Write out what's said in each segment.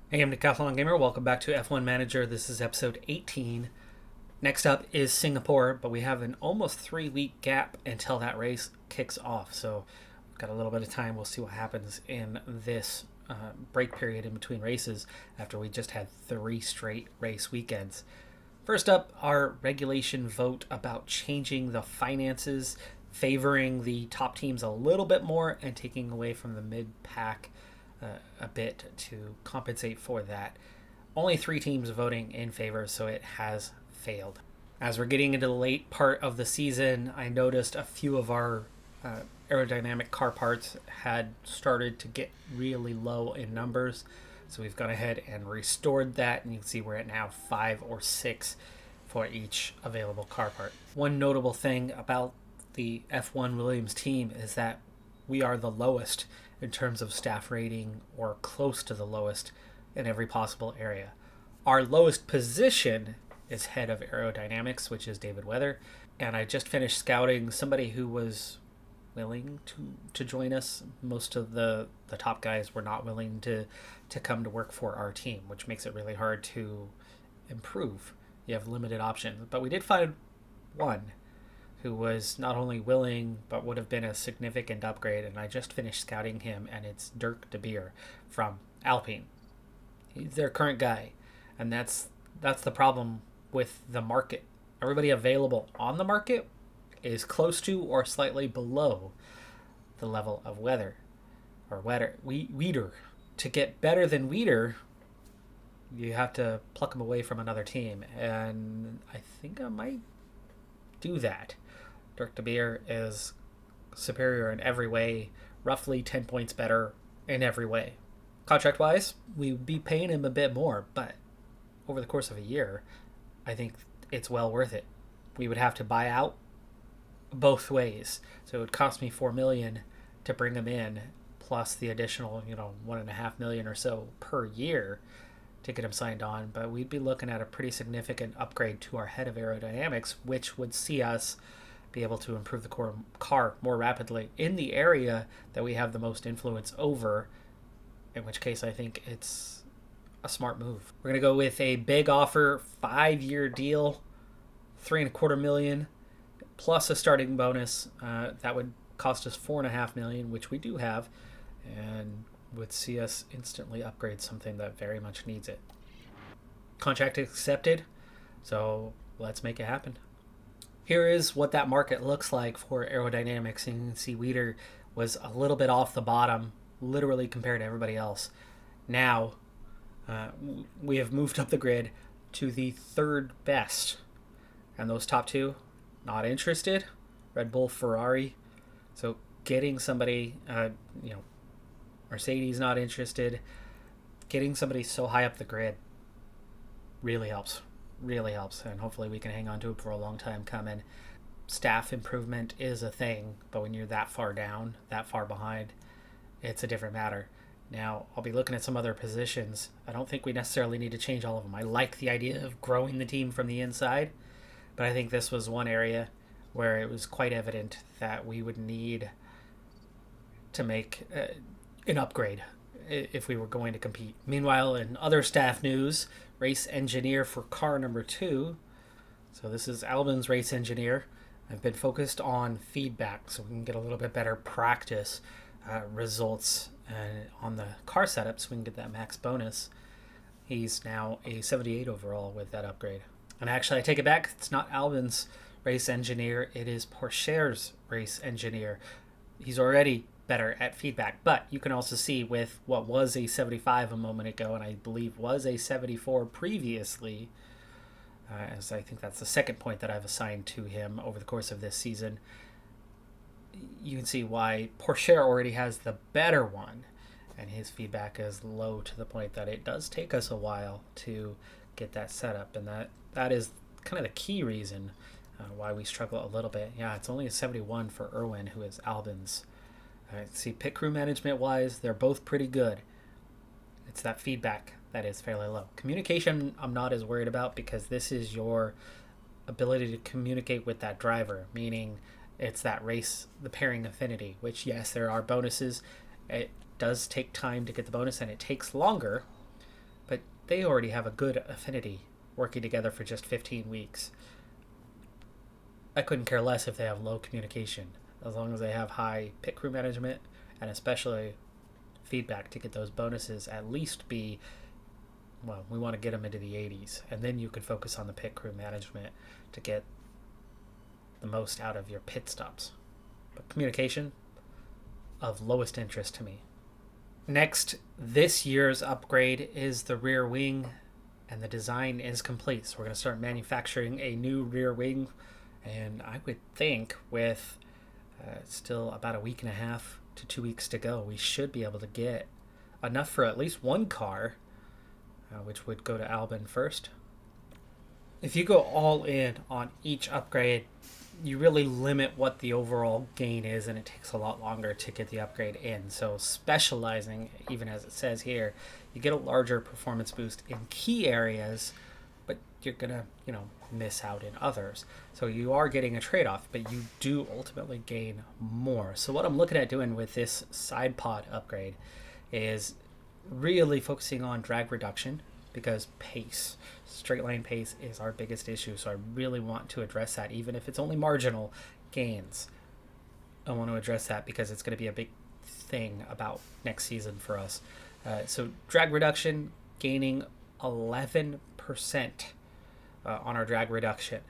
Hey, I'm Decathlon Gamer. Welcome back to F1 Manager. This is episode 18. Next up is Singapore, but we have an almost 3 week gap until that race kicks off. So we've got a little bit of time. We'll see what happens in this break period in between races after we just had 3 straight race weekends. First up, our regulation vote about changing the finances, favoring the top teams a little bit more and taking away from the mid pack a bit to compensate for that. Only 3 teams voting in favor, so it has failed. As we're getting into the late part of the season, I noticed a few of our aerodynamic car parts had started to get really low in numbers. So we've gone ahead and restored that, and you can see we're at now 5 or 6 for each available car part. One notable thing about the F1 Williams team is that we are the lowest in terms of staff rating, or close to the lowest in every possible area. Our lowest position is head of aerodynamics, which is David Weather, and I just finished scouting somebody who was willing to join us. Most of the top guys were not willing to come to work for our team, which makes it really hard to improve. You have limited options, but we did find one who was not only willing but would have been a significant upgrade, and I just finished scouting him, and it's Dirk De Beer from Alpine. He's their current guy, and that's the problem with the market. Everybody available on the market is close to or slightly below the level of Weather. To get better than Weeder, you have to pluck him away from another team, and I think I might do that. Dirk De Beer is superior in every way, roughly 10 points better in every way. Contract wise, we'd be paying him a bit more, but over the course of a year, I think it's well worth it. We would have to buy out both ways, so it would cost me $4 million to bring him in, plus the additional, $1.5 million or so per year to get him signed on. But we'd be looking at a pretty significant upgrade to our head of aerodynamics, which would see us be able to improve the car more rapidly in the area that we have the most influence over, in which case I think it's a smart move. We're going to go with a big offer, 5-year deal, $3.25 million, plus a starting bonus. That would cost us $4.5 million, which we do have, and would see us instantly upgrade something that very much needs it. Contract accepted, so let's make it happen. Here is what that market looks like for aerodynamics, and you can see Weeder was a little bit off the bottom, literally compared to everybody else. Now, we have moved up the grid to the third best, and those top two, not interested. Red Bull, Ferrari. So getting somebody, Mercedes not interested. Getting somebody so high up the grid really helps. Really helps, and hopefully we can hang on to it for a long time coming. Staff improvement is a thing, but when you're that far down, that far behind, it's a different matter. Now, I'll be looking at some other positions. I don't think we necessarily need to change all of them. I like the idea of growing the team from the inside, but I think this was one area where it was quite evident that we would need to make an upgrade if we were going to compete. Meanwhile, in other staff news, race engineer for car number 2. So this is Albin's race engineer. I've been focused on feedback so we can get a little bit better practice results on the car setup so we can get that max bonus. He's now a 78 overall with that upgrade. And actually, I take it back. It's not Albin's race engineer. It is Porsche's race engineer. He's already better at feedback, but you can also see with what was a 75 a moment ago, and I believe was a 74 previously, as I think that's the second point that I've assigned to him over the course of this season, you can see why Porsche already has the better one, and his feedback is low to the point that it does take us a while to get that set up, and that is kind of the key reason why we struggle a little bit. Yeah, it's only a 71 for Irwin, who is Albin's. See, pit crew management wise, they're both pretty good. It's that feedback that is fairly low. Communication, I'm not as worried about, because this is your ability to communicate with that driver, meaning it's that race, the pairing affinity, which, yes, there are bonuses. It does take time to get the bonus, and it takes longer, they already have a good affinity working together for just 15 weeks. I couldn't care less if they have low communication, as long as they have high pit crew management and especially feedback to get those bonuses at least be, well, we want to get them into the 80s, and then you can focus on the pit crew management to get the most out of your pit stops. But communication, of lowest interest to me. Next, this year's upgrade is the rear wing, and the design is complete. So we're going to start manufacturing a new rear wing, and I would think with still about a week and a half to 2 weeks to go, we should be able to get enough for at least one car, which would go to Albin first. If you go all in on each upgrade, you really limit what the overall gain is, and it takes a lot longer to get the upgrade in. So specializing, even as it says here, you get a larger performance boost in key areas, but you're gonna, miss out in others. So you are getting a trade-off, but you do ultimately gain more. So what I'm looking at doing with this side pod upgrade is really focusing on drag reduction, because pace, straight line pace, is our biggest issue. So I really want to address that, even if it's only marginal gains. I want to address that because it's going to be a big thing about next season for us. So drag reduction, gaining 11% on our drag reduction.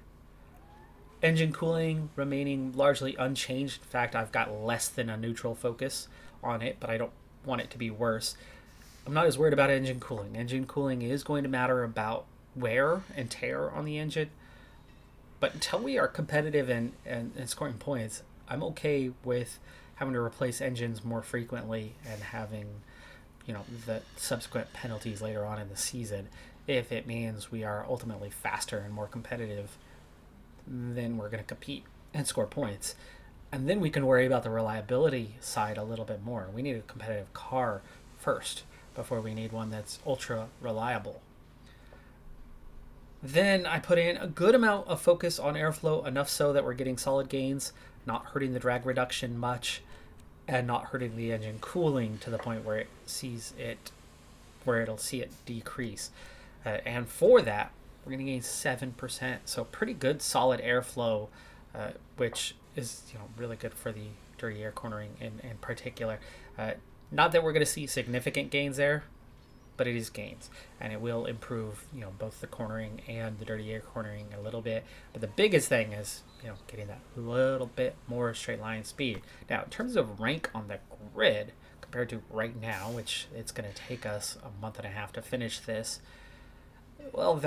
Engine cooling remaining largely unchanged. In fact, I've got less than a neutral focus on it, but I don't want it to be worse. I'm not as worried about engine cooling. Engine cooling is going to matter about wear and tear on the engine. But until we are competitive and scoring points, I'm okay with having to replace engines more frequently and having, the subsequent penalties later on in the season. If it means we are ultimately faster and more competitive, then we're going to compete and score points. And then we can worry about the reliability side a little bit more. We need a competitive car first before we need one that's ultra reliable. Then I put in a good amount of focus on airflow, enough so that we're getting solid gains, not hurting the drag reduction much, and not hurting the engine cooling to the point where it'll see it decrease. And for that, we're going to gain 7%. So pretty good, solid airflow, which is really good for the dirty air cornering in particular. Not that we're going to see significant gains there, but it is gains, and it will improve both the cornering and the dirty air cornering a little bit. But the biggest thing is getting that little bit more straight line speed. Now, in terms of rank on the grid compared to right now, which it's going to take us a month and a half to finish this, well,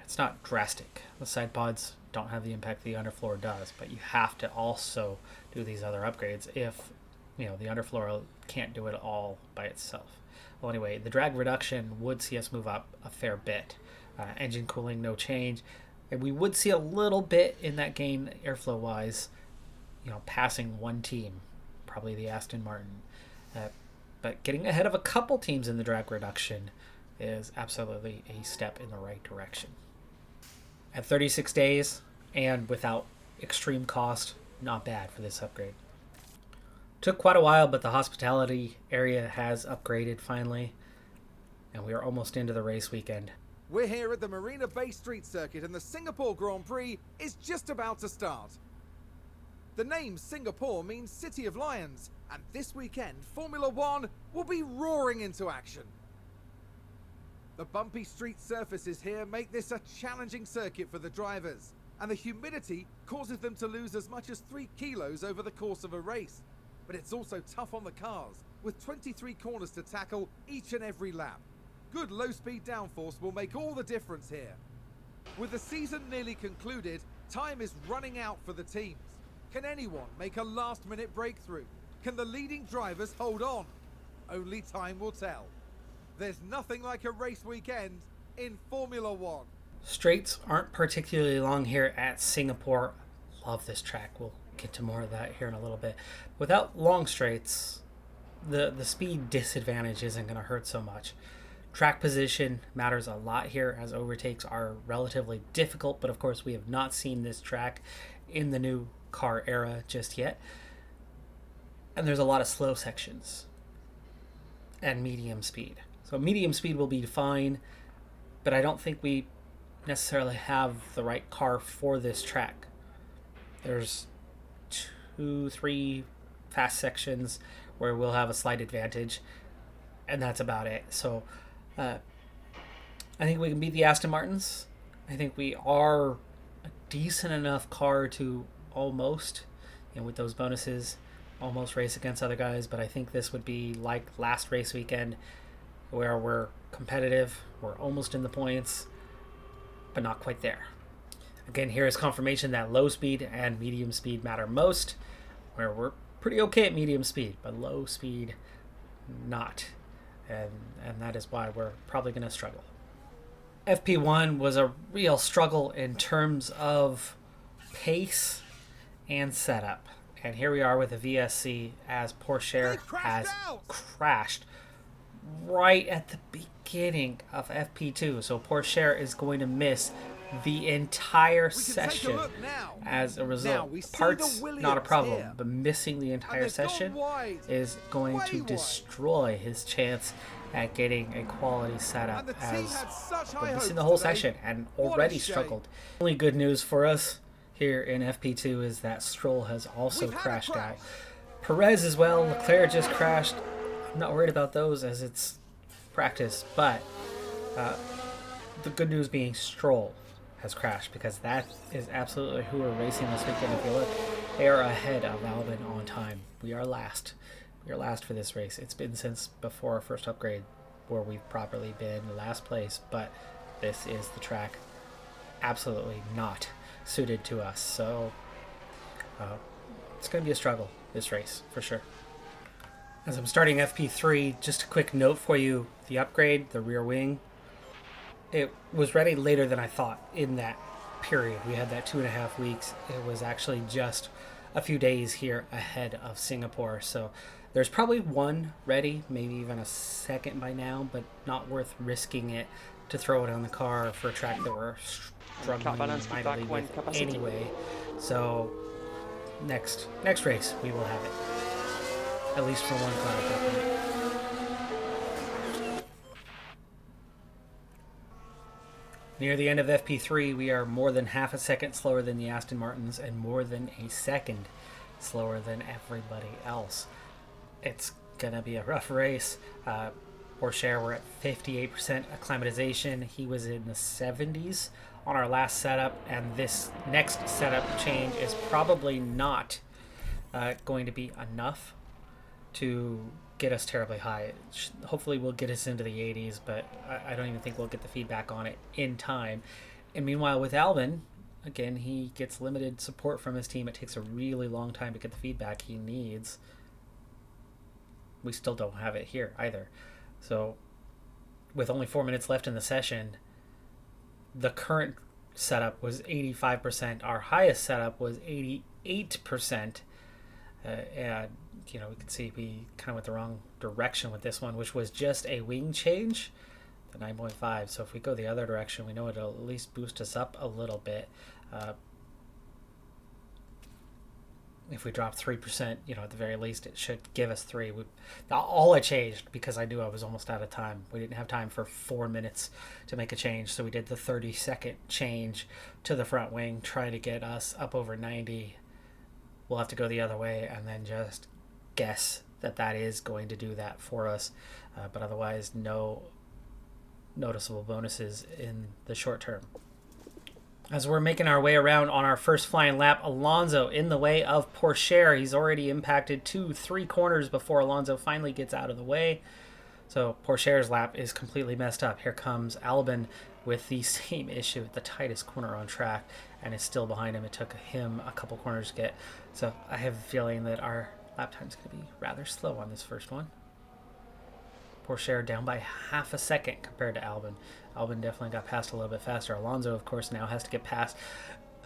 it's not drastic. The side pods don't have the impact the underfloor does, but you have to also do these other upgrades if the underfloor can't do it all by itself. Well, anyway, the drag reduction would see us move up a fair bit. Engine cooling, no change. And we would see a little bit in that gain airflow wise, passing one team, probably the Aston Martin. But getting ahead of a couple teams in the drag reduction is absolutely a step in the right direction. At 36 days and without extreme cost, not bad for this upgrade. Took quite a while, but the hospitality area has upgraded finally, and we are almost into the race weekend. We're here at the Marina Bay Street Circuit, and the Singapore Grand Prix is just about to start. The name Singapore means City of Lions, and this weekend Formula One will be roaring into action. The bumpy street surfaces here make this a challenging circuit for the drivers, and the humidity causes them to lose as much as 3 kilos over the course of a race. But it's also tough on the cars, with 23 corners to tackle each and every lap. Good low-speed downforce will make all the difference here. With the season nearly concluded, time is running out for the teams. Can anyone make a last-minute breakthrough? Can the leading drivers hold on? Only time will tell. There's nothing like a race weekend in Formula One. Straights aren't particularly long here at Singapore. Love this track. We'll get to more of that here in a little bit. Without long straights, the speed disadvantage isn't going to hurt so much. Track position matters a lot here, as overtakes are relatively difficult, but of course we have not seen this track in the new car era just yet. And there's a lot of slow sections and medium speed. So medium speed will be fine, but I don't think we necessarily have the right car for this track. There's 2-3 fast sections where we'll have a slight advantage, and that's about it. So I think we can beat the Aston Martins. I think we are a decent enough car to almost, with those bonuses, almost race against other guys. But I think this would be like last race weekend, where we're competitive, we're almost in the points, but not quite there. Again, here is confirmation that low speed and medium speed matter most, where we're pretty okay at medium speed, but low speed, not. And that is why we're probably going to struggle. FP1 was a real struggle in terms of pace and setup. And here we are with a VSC as Porsche has crashed right at the beginning of FP2. So Porsche is going to miss the entire session as a result. Parts, not a problem, here. But missing the entire session is going to destroy his chance at getting a quality setup, as we're missing the whole session and already struggled. Only good news for us here in FP2 is that Stroll has also crashed out. Perez as well. Leclerc just crashed. I'm not worried about those as it's practice, but the good news being Stroll has crashed, because that is absolutely who we're racing this weekend. If you look, they are ahead of Albon on time. We are last. We are last for this race. It's been since before our first upgrade where we've properly been last place, but this is the track absolutely not suited to us. So it's going to be a struggle, this race, for sure. As I'm starting FP3, just a quick note for you. The upgrade, the rear wing, it was ready later than I thought in that period. We had that 2.5 weeks. It was actually just a few days here ahead of Singapore. So there's probably one ready, maybe even a second by now, but not worth risking it to throw it on the car for a track that we're struggling mightily with anyway. So next race we will have it, at least for one car at that point. Near the end of FP3, we are more than half a second slower than the Aston Martins and more than a second slower than everybody else. It's going to be a rough race. Porsche, we're at 58% acclimatization. He was in the 70s on our last setup, and this next setup change is probably not going to be enough to get us terribly high. Hopefully we'll get us into the 80s, but I don't even think we'll get the feedback on it in time. And meanwhile with Albon, again, he gets limited support from his team. It takes a really long time to get the feedback he needs. We still don't have it here either. So with only 4 minutes left in the session, the current setup was 85%. Our highest setup was 88%. And we can see we kind of went the wrong direction with this one, which was just a wing change, the 9.5. So if we go the other direction, we know it'll at least boost us up a little bit. If we drop 3%, at the very least, it should give us 3. All I changed because I knew I was almost out of time. We didn't have time for 4 minutes to make a change, so we did the 30-second change to the front wing, trying to get us up over 90. We'll have to go the other way and then just guess that is going to do that for us. But otherwise, no noticeable bonuses in the short term. As we're making our way around on our first flying lap, Alonso in the way of Porsche. He's already impacted 2-3 corners before Alonso finally gets out of the way. So Porsche's lap is completely messed up. Here comes Albon with the same issue at the tightest corner on track and is still behind him. It took him a couple corners to get. So I have a feeling that our lap time is going to be rather slow on this first one. Porsche down by half a second compared to Albon. Albon definitely got past a little bit faster. Alonso, of course, now has to get past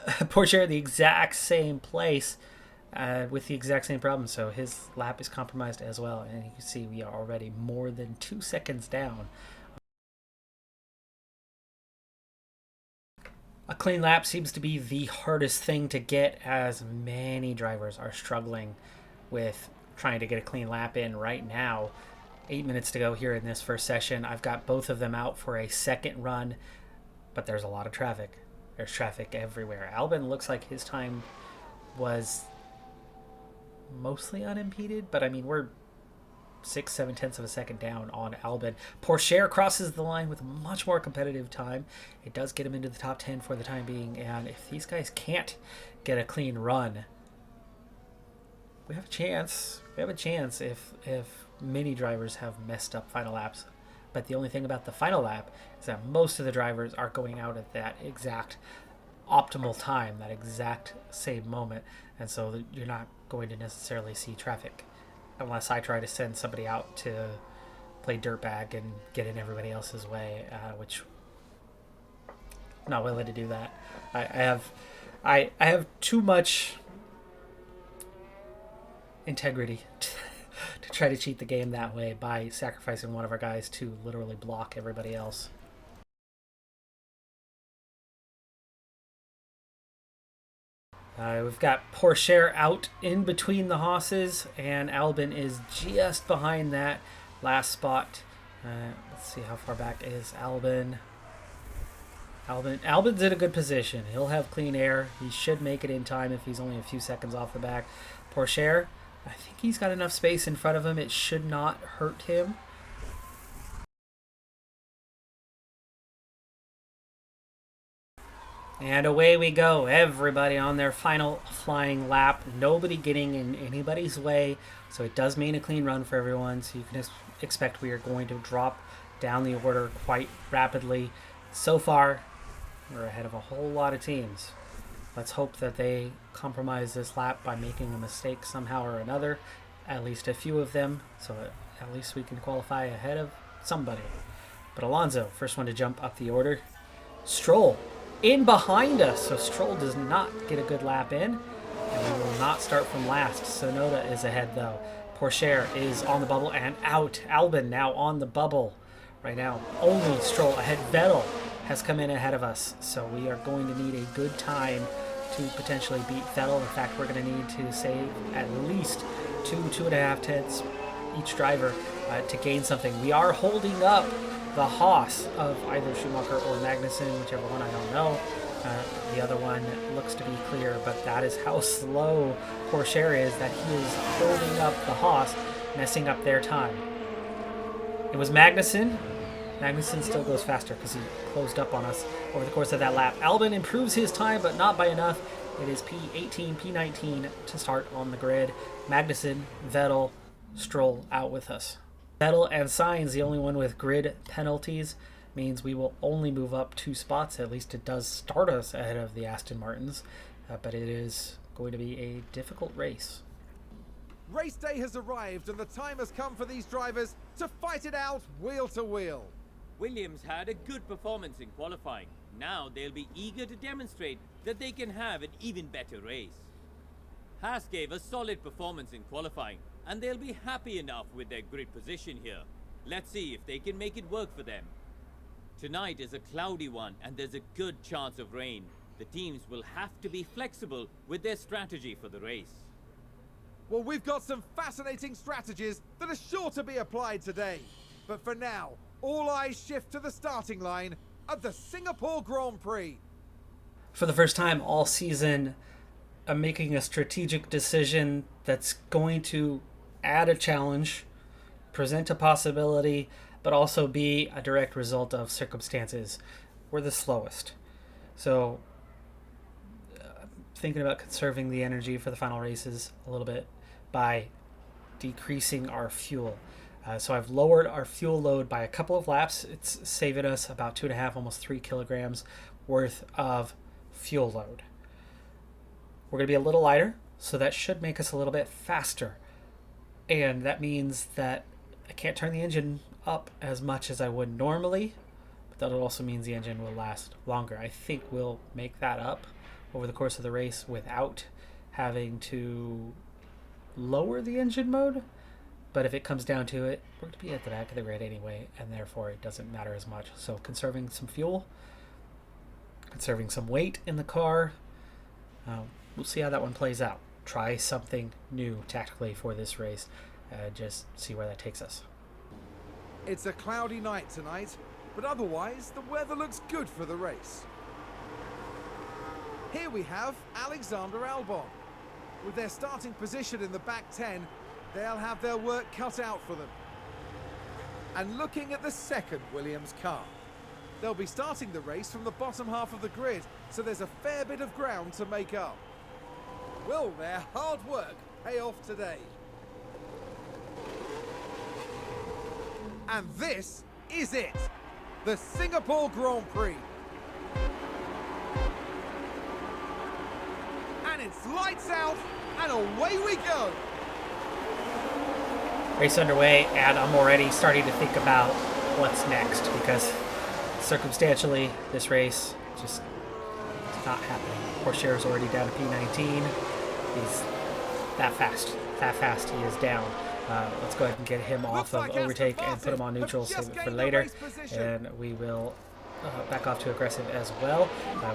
Porsche at the exact same place with the exact same problem. So his lap is compromised as well. And you can see we are already more than 2 seconds down. A clean lap seems to be the hardest thing to get, as many drivers are struggling with trying to get a clean lap in right now. 8 minutes to go here in this first session. I've got both of them out for a second run, but there's a lot of traffic. There's traffic everywhere. Albin looks like his time was mostly unimpeded, but I mean, we're 6-7 tenths of a second down on Albin. Pourchaire crosses the line with much more competitive time. It does get him into the top 10 for the time being, and if these guys can't get a clean run, we have a chance. We have a chance if many drivers have messed up final laps. But the only thing about the final lap is that most of the drivers are going out at that exact optimal time, that exact same moment, and so you're not going to necessarily see traffic unless I try to send somebody out to play dirtbag and get in everybody else's way, which I'm not willing to do that. I have too much integrity to try to cheat the game that way by sacrificing one of our guys to literally block everybody else. We've got Pourchaire out in between the Hosses, and Albin is just behind that last spot. Let's see how far back is Albin. Albin's in a good position. He'll have clean air. He should make it in time if he's only a few seconds off the back. Pourchaire, I think he's got enough space in front of him. It should not hurt him. And away we go. Everybody on their final flying lap. Nobody getting in anybody's way. So it does mean a clean run for everyone. So you can expect we are going to drop down the order quite rapidly. So far, we're ahead of a whole lot of teams. Let's hope that they compromise this lap by making a mistake somehow or another. At least a few of them. So at least we can qualify ahead of somebody. But Alonso, first one to jump up the order. Stroll in behind us, so Stroll does not get a good lap in, and we will not start from last. Sonoda is ahead though. Pourchaire is on the bubble and out. Albin now on the bubble. Right now, only Stroll ahead. Vettel has come in ahead of us, so we are going to need a good time to potentially beat Vettel. In fact, we're going to need to save at least 2.5 tenths each driver to gain something. We are holding up the Haas of either Schumacher or Magnussen, whichever one, I don't know. The other one looks to be clear, but that is how slow Pourchaire is, that he is holding up the Haas, messing up their time. It was Magnussen. Magnussen still goes faster because he closed up on us over the course of that lap. Albin improves his time, but not by enough. It is P18, P19 to start on the grid. Magnussen, Vettel, Stroll out with us. Vettel and Sainz, the only one with grid penalties, means we will only move up 2 spots. At least it does start us ahead of the Aston Martins, but it is going to be a difficult race. Race day has arrived and the time has come for these drivers to fight it out wheel to wheel. Williams had a good performance in qualifying. Now they'll be eager to demonstrate that they can have an even better race. Haas gave a solid performance in qualifying, and they'll be happy enough with their grid position here. Let's see if they can make it work for them. Tonight is a cloudy one, and there's a good chance of rain. The teams will have to be flexible with their strategy for the race. Well, we've got some fascinating strategies that are sure to be applied today. But for now, all eyes shift to the starting line of the Singapore Grand Prix. For the first time all season, I'm making a strategic decision that's going to add a challenge, present a possibility, but also be a direct result of circumstances. We're the slowest. So thinking about conserving the energy for the final races a little bit by decreasing our fuel. So I've lowered our fuel load by a couple of laps. It's saving us about 2.5, almost 3 kilograms worth of fuel load. We're going to be a little lighter, so that should make us a little bit faster. And that means that I can't turn the engine up as much as I would normally, but that also means the engine will last longer. I think we'll make that up over the course of the race without having to lower the engine mode. But if it comes down to it, we're going to be at the back of the grid anyway, and therefore it doesn't matter as much. So conserving some fuel, conserving some weight in the car. We'll see how that one plays out. Try something new tactically for this race. Just see where that takes us. It's a cloudy night tonight, but otherwise the weather looks good for the race. Here we have Alexander Albon. With their starting position in the back 10, they'll have their work cut out for them. And looking at the second Williams car, they'll be starting the race from the bottom half of the grid, so there's a fair bit of ground to make up. Will their hard work pay off today? And this is it, the Singapore Grand Prix. And it's lights out, and away we go. Race underway, and I'm already starting to think about what's next, because circumstantially, this race just is not happening. Pourchaire is already down to P19. He's that fast he is down. Let's go ahead and get him off of overtake and put him on neutral, save it for later. And we will back off to aggressive as well.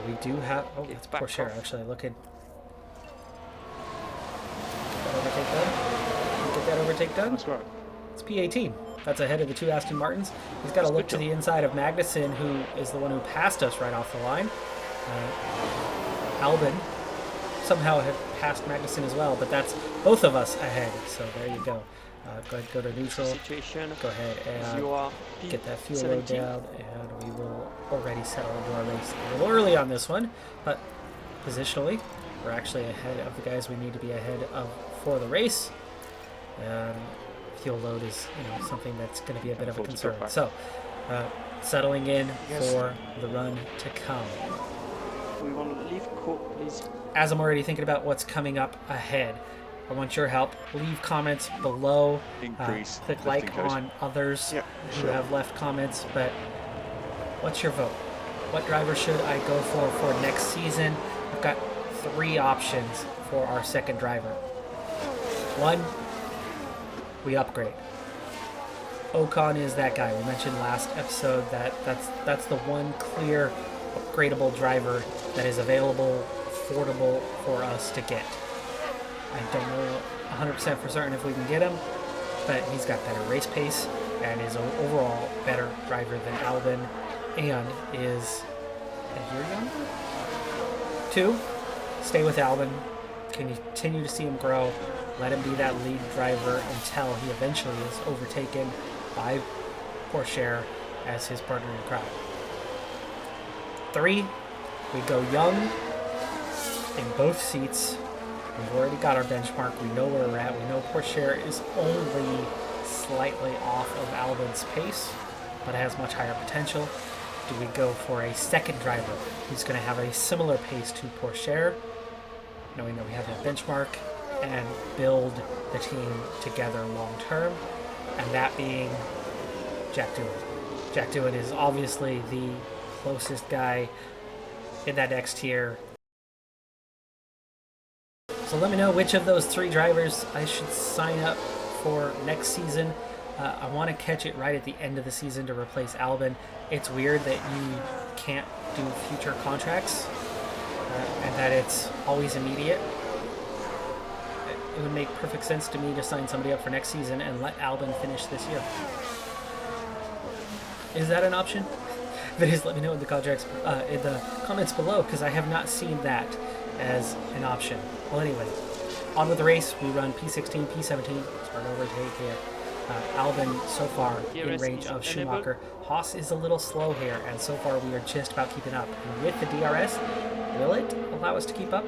We do have, oh, it's Pourchaire actually looking. Get that overtake done. That's right. It's P18. That's ahead of the two Aston Martins. He's got to look to the inside of Magnussen, who is the one who passed us right off the line. Albon somehow had passed Magnussen as well, but that's both of us ahead. So there you go. Go ahead, go to neutral. Go ahead and get that fuel load down, and we will already settle into our race a little early on this one, but positionally, we're actually ahead of the guys we need to be ahead of for the race. Fuel load is, something that's going to be a bit of a concern. So, settling in for the run to come. We want to leave court, please. As I'm already thinking about what's coming up ahead, I want your help. Leave comments below. Click like on others who have left comments. But what's your vote? What driver should I go for next season? I've got 3 options for our second driver. 1, we upgrade. Ocon is that guy. We mentioned last episode that that's the one clear upgradable driver that is available, affordable for us to get. I don't know 100% for certain if we can get him, but he's got better race pace and is an overall better driver than Albon, and is a year younger. 2, stay with Albon. Continue to see him grow. Let him be that lead driver until he eventually is overtaken by Pourchaire as his partner in crime. 3, we go young in both seats. We've already got our benchmark. We know where we're at. We know Pourchaire is only slightly off of Albon's pace, but has much higher potential. Do we go for a second driver who's going to have a similar pace to Pourchaire, knowing that we have that benchmark, and build the team together long term, and that being Jack Doohan. Jack Doohan is obviously the closest guy in that next tier. So let me know which of those 3 drivers I should sign up for next season. I want to catch it right at the end of the season to replace Albon. It's weird that you can't do future contracts and that it's always immediate. It would make perfect sense to me to sign somebody up for next season and let Albon finish this year. Is that an option? If it is, let me know in the comments below, because I have not seen that as an option. Well, anyway, on with the race. We run P16, P17. Start overtake here. Albon so far in range of Schumacher. Haas is a little slow here, and so far we are just about keeping up. And with the DRS, will it allow us to keep up?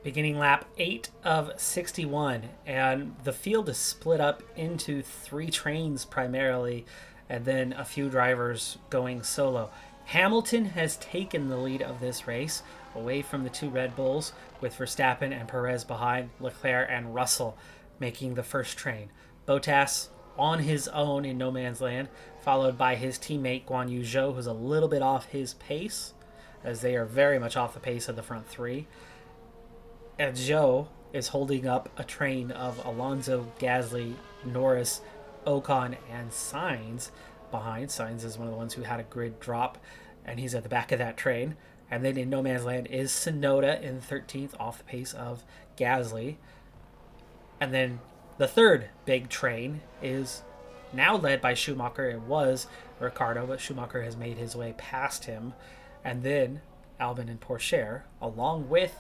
Beginning lap 8 of 61, and the field is split up into 3 trains primarily, and then a few drivers going solo. Hamilton has taken the lead of this race away from the 2 Red Bulls, with Verstappen and Perez behind, Leclerc and Russell making the first train. Bottas on his own in no man's land, followed by his teammate Guan Yu Zhou, who's a little bit off his pace, as they are very much off the pace of the front 3. And Zhou is holding up a train of Alonso, Gasly, Norris, Ocon, and Sainz behind. Sainz is one of the ones who had a grid drop, and he's at the back of that train. And then in no man's land is Sonoda in 13th, off the pace of Gasly. And then the third big train is now led by Schumacher. It was Ricciardo, but Schumacher has made his way past him. And then Albon and Pourchaire, along with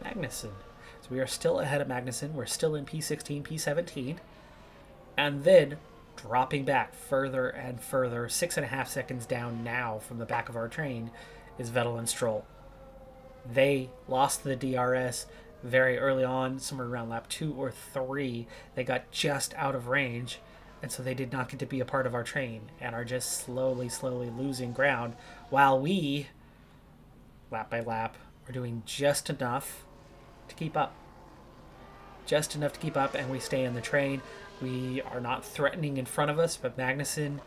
Magnussen. So we are still ahead of Magnussen. We're still in P16, P17. And then dropping back further and further, 6.5 seconds down now from the back of our train, is Vettel and Stroll. They lost the DRS very early on, somewhere around lap 2 or 3. They got just out of range, and so they did not get to be a part of our train and are just slowly losing ground, while we, lap by lap, are doing just enough to keep up. Just enough to keep up, and we stay in the train. We are not threatening in front of us, but Magnussen,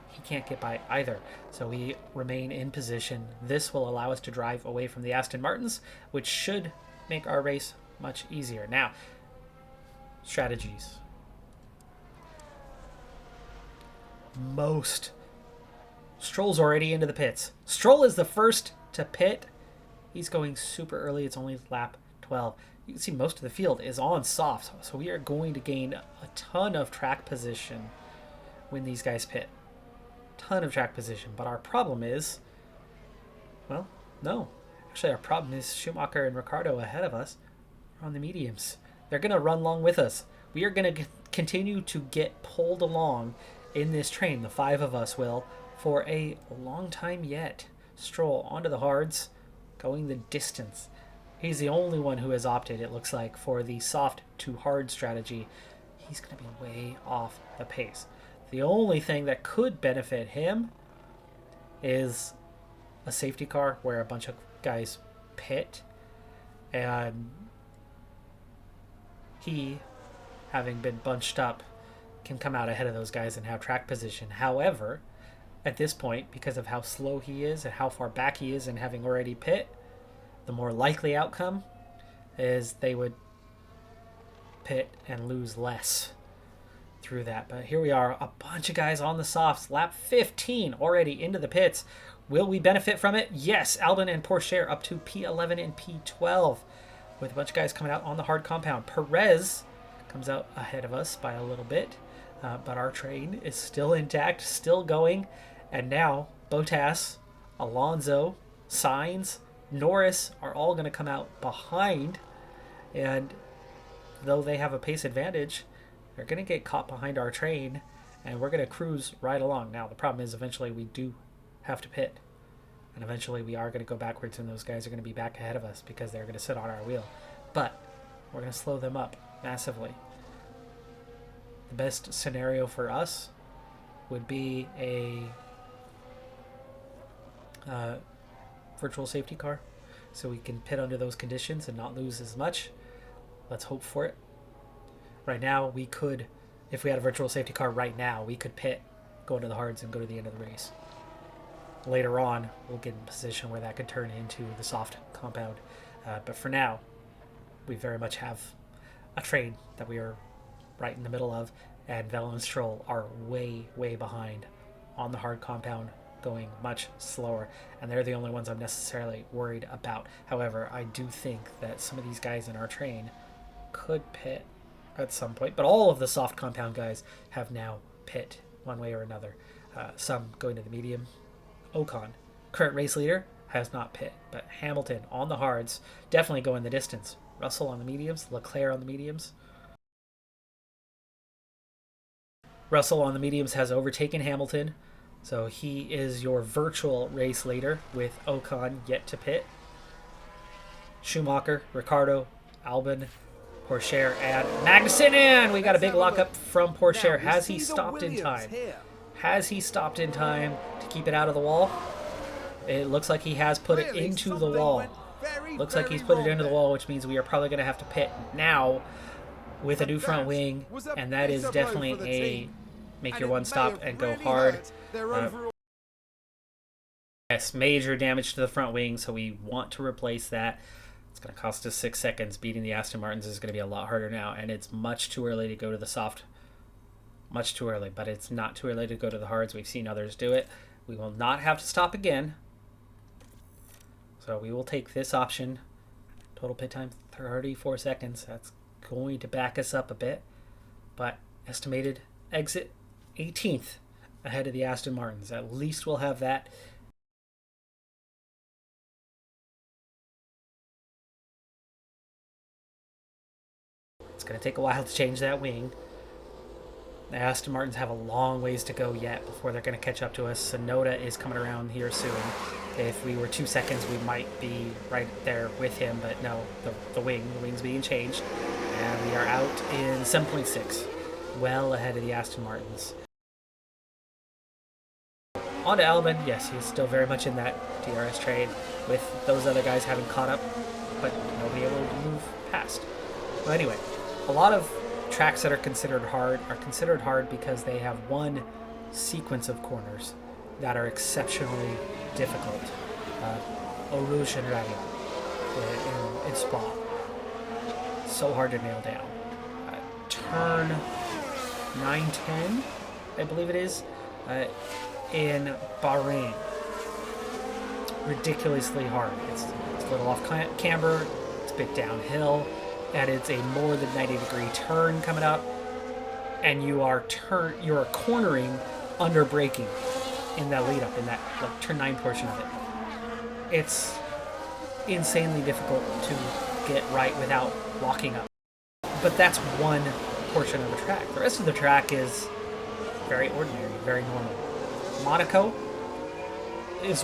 he can't get by either. So we remain in position. This will allow us to drive away from the Aston Martins, which should make our race much easier. Now, strategies. Stroll's already into the pits. Stroll is the first to pit. He's going super early. It's only lap 12. You can see most of the field is on soft, so we are going to gain a ton of track position when these guys pit. Ton of track position, but our problem is, well, no. Actually, our problem is Schumacher and Ricciardo ahead of us are on the mediums. They're going to run along with us. We are going to continue to get pulled along in this train, the 5 of us will, for a long time yet. Stroll onto the hards, going the distance. He's the only one who has opted, it looks like, for the soft to hard strategy. He's going to be way off the pace. The only thing that could benefit him is a safety car where a bunch of guys pit, and he, having been bunched up, can come out ahead of those guys and have track position. However, at this point, because of how slow he is and how far back he is and having already pit, the more likely outcome is they would pit and lose less through that. But here we are, a bunch of guys on the softs, lap 15 already into the pits. Will we benefit from it? Yes. Albon and Pourchaire up to P11 and P12 with a bunch of guys coming out on the hard compound. Perez comes out ahead of us by a little bit, but our train is still intact, still going. And now Bottas, Alonso, Sainz, Norris are all going to come out behind, and though they have a pace advantage, they're going to get caught behind our train, and we're going to cruise right along. Now, the problem is eventually we do have to pit, and eventually we are going to go backwards, and those guys are going to be back ahead of us because they're going to sit on our wheel. But we're going to slow them up massively. The best scenario for us would be a virtual safety car, so we can pit under those conditions and not lose as much. Let's hope for it. Right now, we could, if we had a virtual safety car right now, we could pit, go into the hards, and go to the end of the race. Later on, we'll get in a position where that could turn into the soft compound. But for now, we very much have a train that we are right in the middle of, and Vettel and Stroll are way behind on the hard compound, going much slower, and they're the only ones I'm necessarily worried about. However, I do think that some of these guys in our train could pit at some point, but all of the soft compound guys have now pit one way or another. Some going to the medium. Ocon, current race leader, has not pit, but Hamilton on the hards, definitely going the distance. Russell on the mediums, Leclerc on the mediums. Russell on the mediums has overtaken Hamilton, so he is your virtual race leader with Ocon yet to pit. Schumacher, Ricciardo, Albon, Pourchaire, and Magnussen in! We got a big lockup from Pourchaire. Has he stopped in time? Has he stopped in time to keep it out of the wall? It looks like he has put it into the wall. Looks like he's put it into the wall, which means we are probably going to have to pit now with a new front wing, and that is definitely a make your one stop and go hard. Yes, major damage to the front wing, so we want to replace that. It's going to cost us 6 seconds. Beating the Aston Martins is going to be a lot harder now, and it's much too early to go to the soft. Much too early, but it's not too early to go to the hards. We've seen others do it. We will not have to stop again. So we will take this option. Total pit time 34 seconds. That's going to back us up a bit. But estimated exit 18th ahead of the Aston Martins. At least we'll have that. It's going to take a while to change that wing. The Aston Martins have a long ways to go yet before they're going to catch up to us. Sonoda is coming around here soon. If we were 2 seconds, we might be right there with him, but no, the wing's being changed. And we are out in 7.6, well ahead of the Aston Martins. On to Albin. Yes, he's still very much in that DRS trade with those other guys having caught up, but nobody able to move past. Well, anyway, a lot of tracks that are considered hard because they have one sequence of corners that are exceptionally difficult. Rouge and Dragon in Spa. So hard to nail down. Turn 9-10, I believe it is, in Bahrain. Ridiculously hard. It's a little off camber, it's a bit downhill, and it's a more than 90-degree turn coming up, and you are cornering under braking in that lead up, in that turn 9 portion of it. It's insanely difficult to get right without locking up. But that's one portion of the track. The rest of the track is very ordinary, very normal. Monaco is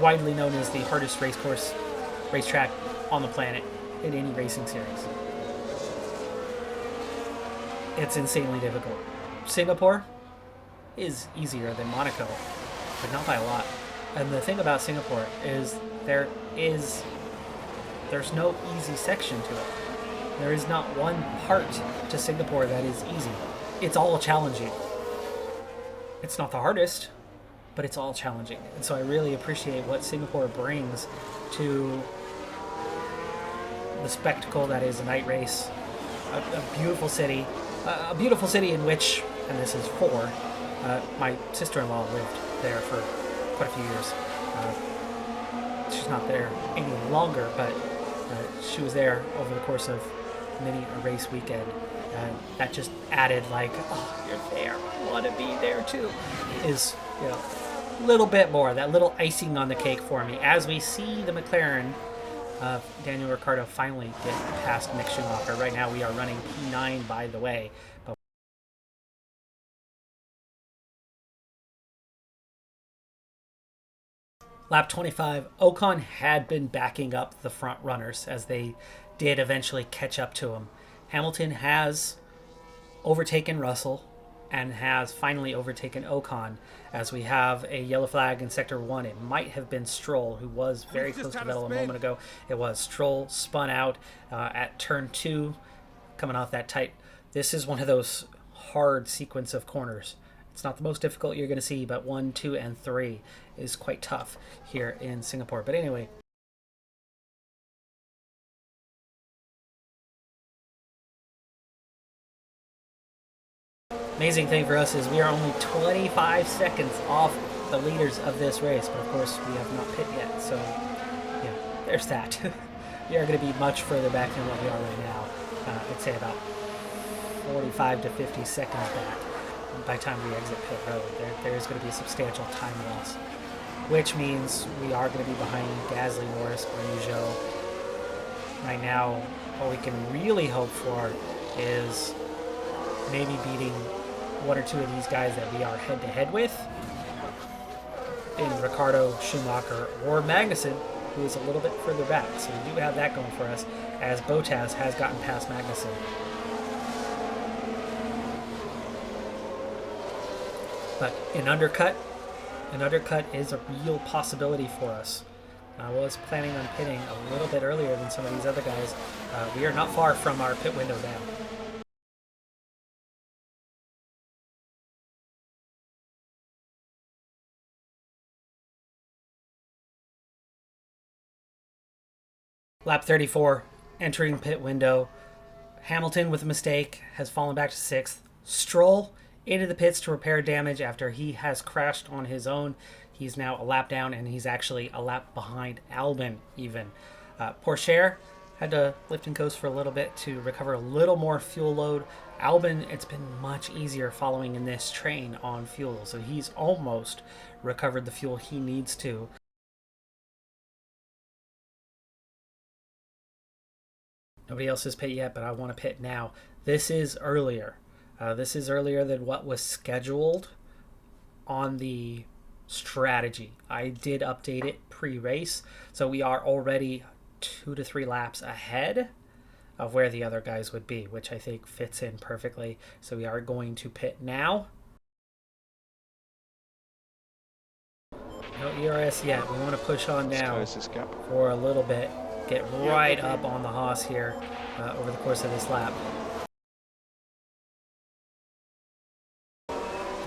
widely known as the hardest racetrack on the planet in any racing series. It's insanely difficult. Singapore is easier than Monaco, but not by a lot. And the thing about Singapore is there's no easy section to it. There is not one part to Singapore that is easy. It's all challenging. It's not the hardest, but it's all challenging. And so I really appreciate what Singapore brings to the spectacle that is a night race. A beautiful city. A beautiful city in which, and this is my sister-in-law lived there for quite a few years. She's not there any longer, but she was there over the course of many a race weekend. And that just added oh, you're there, I want to be there too. Is, a little bit more, that little icing on the cake for me. As we see the McLaren of Daniel Ricciardo finally get past Mick Schumacher. Right now we are running P9, by the way. But lap 25, Ocon had been backing up the front runners as they did eventually catch up to him. Hamilton has overtaken Russell and has finally overtaken Ocon as we have a yellow flag in Sector 1. It might have been Stroll, who was very close to Vettel a moment ago. It was. Stroll spun out at turn 2, coming off that tight. This is one of those hard sequence of corners. It's not the most difficult you're going to see, but 1, 2, and 3 is quite tough here in Singapore. But anyway, amazing thing for us is we are only 25 seconds off the leaders of this race, but of course we have not pit yet, so yeah, there's that. We are going to be much further back than what we are right now. I'd say about 45 to 50 seconds back by the time we exit pit road. There is going to be a substantial time loss, which means we are going to be behind Gasly, Norris, Peugeot. Right now, what we can really hope for is maybe beating one or two of these guys that we are head-to-head with in Ricciardo, Schumacher, or Magnussen, who is a little bit further back. So we do have that going for us, as Bottas has gotten past Magnussen. But an undercut is a real possibility for us. I was planning on pitting a little bit earlier than some of these other guys. We are not far from our pit window now. Lap 34, entering pit window. Hamilton, with a mistake, has fallen back to 6th. Stroll into the pits to repair damage after he has crashed on his own. He's now a lap down, and he's actually a lap behind Albin even. Pourchaire had to lift and coast for a little bit to recover a little more fuel load. Albin, it's been much easier following in this train on fuel, so he's almost recovered the fuel he needs to. Nobody else has pit yet, but I want to pit now. This is earlier. This is earlier than what was scheduled on the strategy. I did update it pre-race, so we are already 2 to 3 laps ahead of where the other guys would be, which I think fits in perfectly. So we are going to pit now. No ERS yet. We want to push on now for a little bit. Get right up on the Haas here over the course of this lap.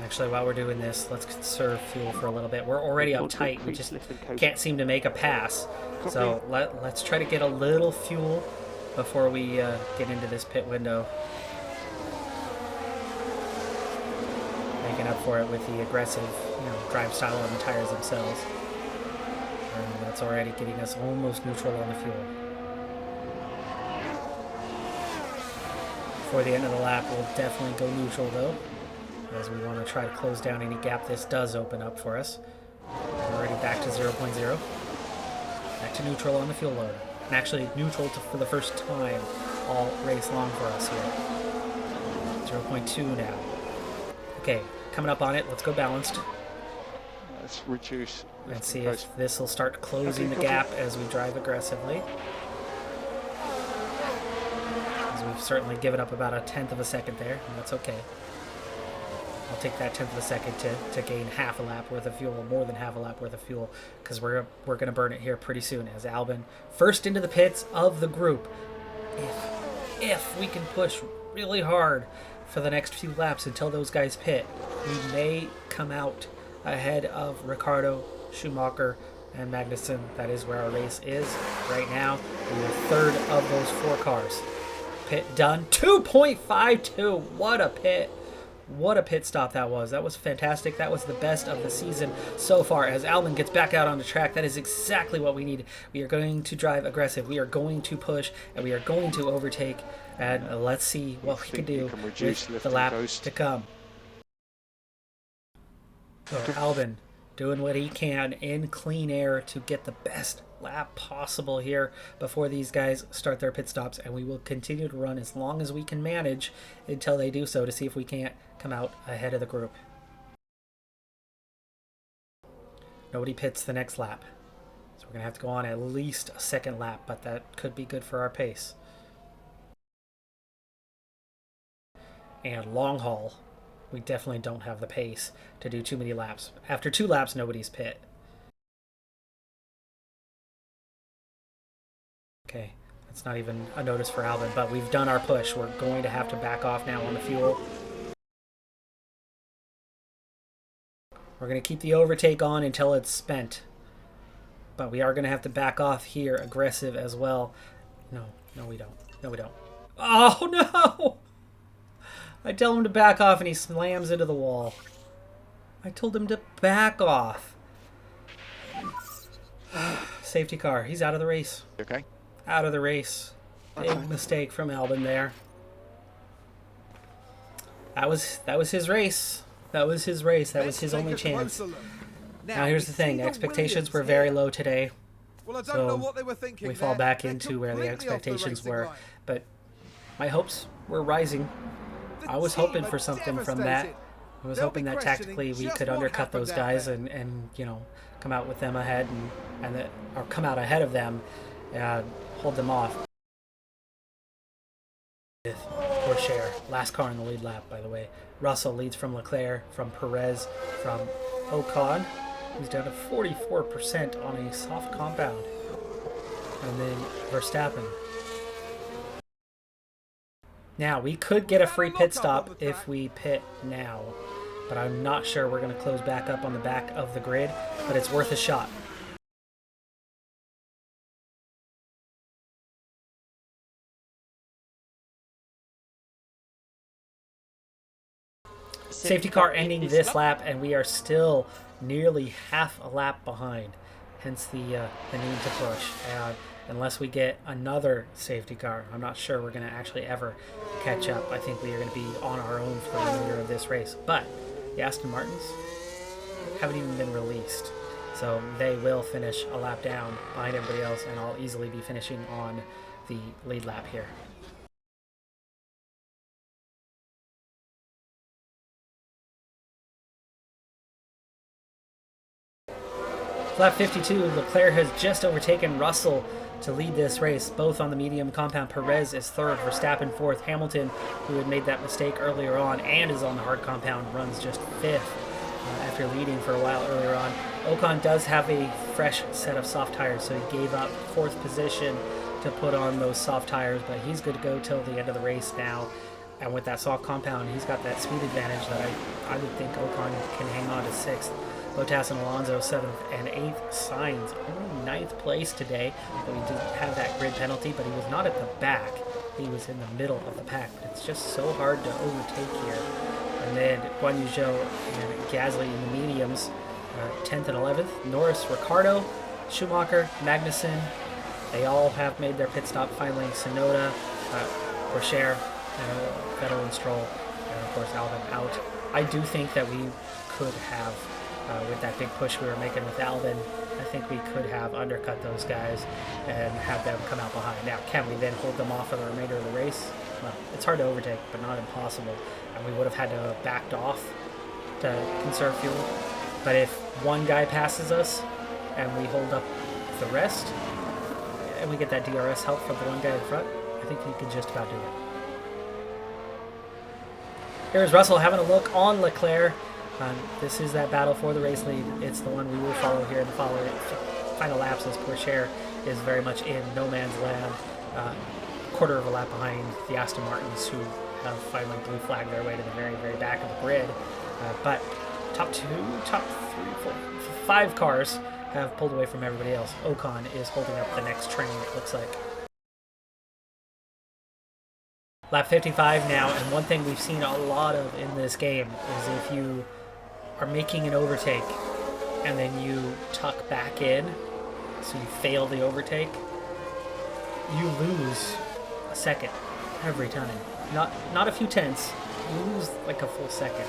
Actually, while we're doing this, let's conserve fuel for a little bit. We're already up tight. We just can't seem to make a pass. So let's try to get a little fuel before we get into this pit window. Making up for it with the aggressive, drive style on the tires themselves. And that's already getting us almost neutral on the fuel. Before the end of the lap, we'll definitely go neutral though, as we want to try to close down any gap this does open up for us. We're already back to 0.0. Back to neutral on the fuel load. And actually neutral for the first time all race long for us here. 0.2 now. Okay, coming up on it. Let's go balanced. Let's reduce. And see if this will start closing the gap as we drive aggressively. As we've certainly given up about 1/10 of a second there, and that's okay. I'll take that 1/10 of a second to gain half a lap worth of fuel, more than half a lap worth of fuel, because we're going to burn it here pretty soon as Albin first into the pits of the group. If we can push really hard for the next few laps until those guys pit, we may come out ahead of Ricardo, Schumacher, and Magnussen. That is where our race is right now. We are third of those 4 cars. Pit done. 2.52. What a pit. What a pit stop that was. That was fantastic. That was the best of the season so far. As Albin gets back out on the track, that is exactly what we need. We are going to drive aggressive. We are going to push, and we are going to overtake. And let's see what we can do with the lap to come. So Albin doing what he can in clean air to get the best lap possible here before these guys start their pit stops, and we will continue to run as long as we can manage until they do so to see if we can't come out ahead of the group. Nobody pits the next lap, so we're gonna have to go on at least a second lap, but that could be good for our pace. And long haul, we definitely don't have the pace to do too many laps. After 2 laps, nobody's pit. Okay, that's not even a notice for Albin, but we've done our push. We're going to have to back off now on the fuel. We're going to keep the overtake on until it's spent. But we are going to have to back off here aggressive as well. No, we don't. No, we don't. Oh, no! I tell him to back off and he slams into the wall. I told him to back off. Safety car. He's out of the race. Okay. Out of the race. Big mistake from Albin there. That was his race. That was his race. That was his only chance. Now here's the thing. Expectations were very low today. So we fall back into where the expectations were. But my hopes were rising. I was hoping for something from that. I was hoping that tactically we could undercut those guys and come out with them ahead or come out ahead of them and hold them off. With Pourchaire, last car in the lead lap, by the way. Russell leads from Leclerc, from Perez, from Ocon. He's down to 44% on a soft compound. And then Verstappen. Now, we could get a free pit stop if we pit now, but I'm not sure we're going to close back up on the back of the grid, but it's worth a shot. Safety car ending this lap, and we are still nearly half a lap behind, hence the need to push. And unless we get another safety car, I'm not sure we're going to actually ever catch up. I think we are going to be on our own for the remainder of this race. But the Aston Martins haven't even been released, so they will finish a lap down behind everybody else, and I'll easily be finishing on the lead lap here. Lap 52, Leclerc has just overtaken Russell to lead this race, both on the medium compound. Perez is third, Verstappen fourth. Hamilton, who had made that mistake earlier on and is on the hard compound, runs just fifth after leading for a while earlier on. Ocon does have a fresh set of soft tires, so he gave up fourth position to put on those soft tires, but he's good to go till the end of the race now. And with that soft compound, he's got that speed advantage that I would think Ocon can hang on to sixth. Bottas and Alonso 7th and 8th. Sainz only 9th place today, but he did have that grid penalty, but he was not at the back. He was in the middle of the pack. But it's just so hard to overtake here. And then Guan Yu Zhou and Gasly in the mediums, 10th and 11th. Norris, Ricciardo, Schumacher, Magnussen, they all have made their pit stop finally. Tsunoda, Rocher, Vettel and Stroll, and of course Albon out. I do think that we could have, with that big push we were making with Albon, I think we could have undercut those guys and have them come out behind. Now, can we then hold them off for the remainder of the race? Well, it's hard to overtake, but not impossible. And we would have had to have backed off to conserve fuel. But if one guy passes us and we hold up the rest, and we get that DRS help from the one guy in front, I think he could just about do it. Here's Russell having a look on Leclerc. This is that battle for the race lead. It's the one we will follow here in the final laps, as Pourchaire is very much in no man's land. Quarter of a lap behind the Aston Martins, who have finally blue flagged their way to the very, very back of the grid. But top 5 cars have pulled away from everybody else. Ocon is holding up the next train, it looks like. Lap 55 now, and one thing we've seen a lot of in this game is if you are making an overtake and then you tuck back in, so you fail the overtake, you lose a second every time. Not a few tenths, you lose like a full second.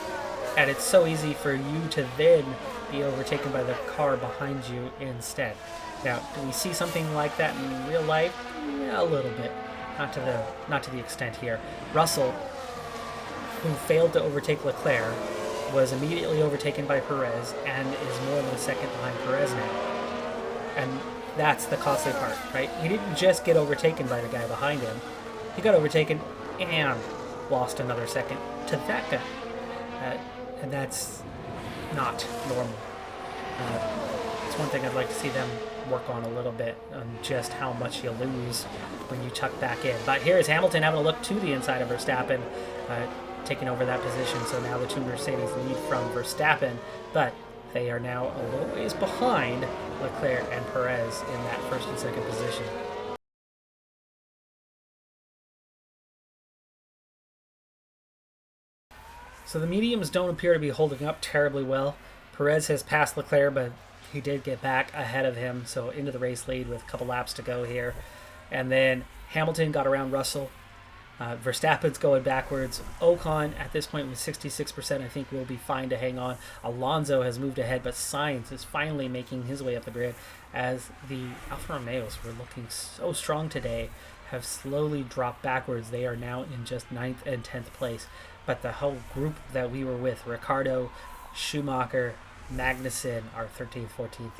And it's so easy for you to then be overtaken by the car behind you instead. Now, do we see something like that in real life? Yeah, a little bit. Not to the extent here. Russell, who failed to overtake Leclerc, was immediately overtaken by Perez and is more than a second behind Perez now. And that's the costly part, right? He didn't just get overtaken by the guy behind him. He got overtaken and lost another second to that guy. And that's not normal. It's one thing I'd like to see them work on a little bit, on just how much you lose when you tuck back in. But here is Hamilton having a look to the inside of Verstappen, taking over that position. So now the two Mercedes lead from Verstappen, but they are now a little ways behind Leclerc and Perez in that first and second position. So the mediums don't appear to be holding up terribly well. Perez has passed Leclerc, but he did get back ahead of him, so into the race lead with a couple laps to go here. And then Hamilton got around Russell. Verstappen's going backwards. Ocon, at this point with 66%, I think will be fine to hang on. Alonso has moved ahead, but Sainz is finally making his way up the grid as the Alfa Romeos, who were looking so strong today, have slowly dropped backwards. They are now in just 9th and 10th place. But the whole group that we were with, Ricciardo, Schumacher, Magnussen, are 13th, 14th.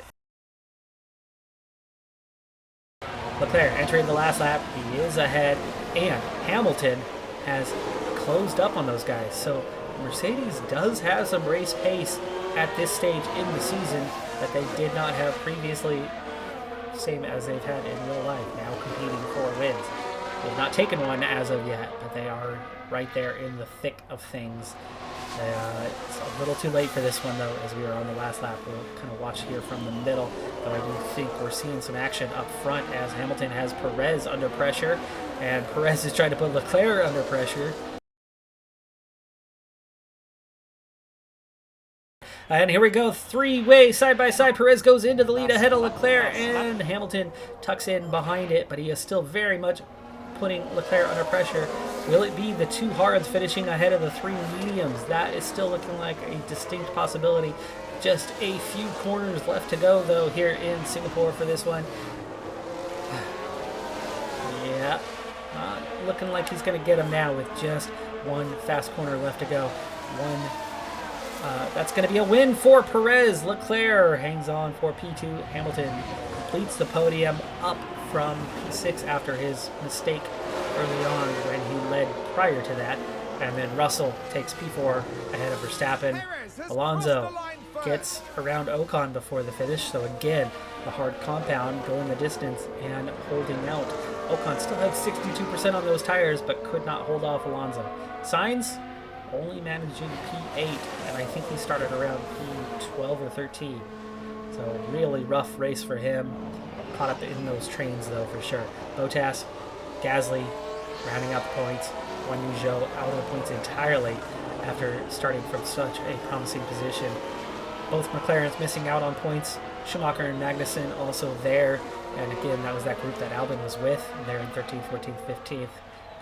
Leclerc entering the last lap, he is ahead, and Hamilton has closed up on those guys. So Mercedes does have some race pace at this stage in the season that they did not have previously, same as they've had in real life, now competing for wins. They've not taken one as of yet, but they are right there in the thick of things. It's a little too late for this one, though, as we are on the last lap. We'll kind of watch here from the middle, but I do think we're seeing some action up front as Hamilton has Perez under pressure, and Perez is trying to put Leclerc under pressure. And here we go, three-way, side-by-side. Perez goes into the lead ahead of Leclerc, and Hamilton tucks in behind it, but he is still very much putting Leclerc under pressure. Will it be the two hards finishing ahead of the three mediums? That is still looking like a distinct possibility. Just a few corners left to go, though, here in Singapore for this one. Yeah, not looking like he's going to get him now with just one fast corner left to go. That's going to be a win for Perez. Leclerc hangs on for P2. Hamilton completes the podium up from P6 after his mistake early on when he led prior to that. And then Russell takes P4 ahead of Verstappen. Alonso gets around Ocon before the finish. So again, the hard compound going the distance and holding out. Ocon still had 62% on those tires, but could not hold off Alonso. Sainz only managing P8, and I think he started around P12 or 13. So really rough race for him. Caught up in those trains though for sure. Bottas, Gasly rounding out the points. Guan Yu Zhou out of the points entirely after starting from such a promising position. Both McLarens missing out on points. Schumacher and Magnussen also there. And again, that was that group that Albon was with. They're in 13th, 14th, 15th,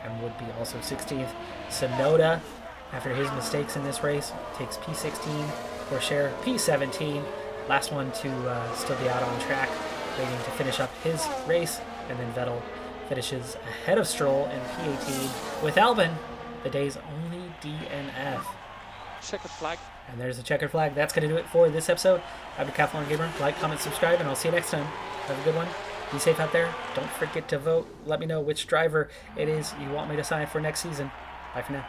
and would be also 16th. Sonoda, after his mistakes in this race, takes P16. Corsair, P17. Last one to still be out on track, waiting to finish up his race. And then Vettel finishes ahead of Stroll in P18. With Albon, the day's only DNF. Checkered flag. And there's the checkered flag. That's going to do it for this episode. I'm Decathlon Gamer. Like, comment, subscribe, and I'll see you next time. Have a good one. Be safe out there. Don't forget to vote. Let me know which driver it is you want me to sign for next season. Bye for now.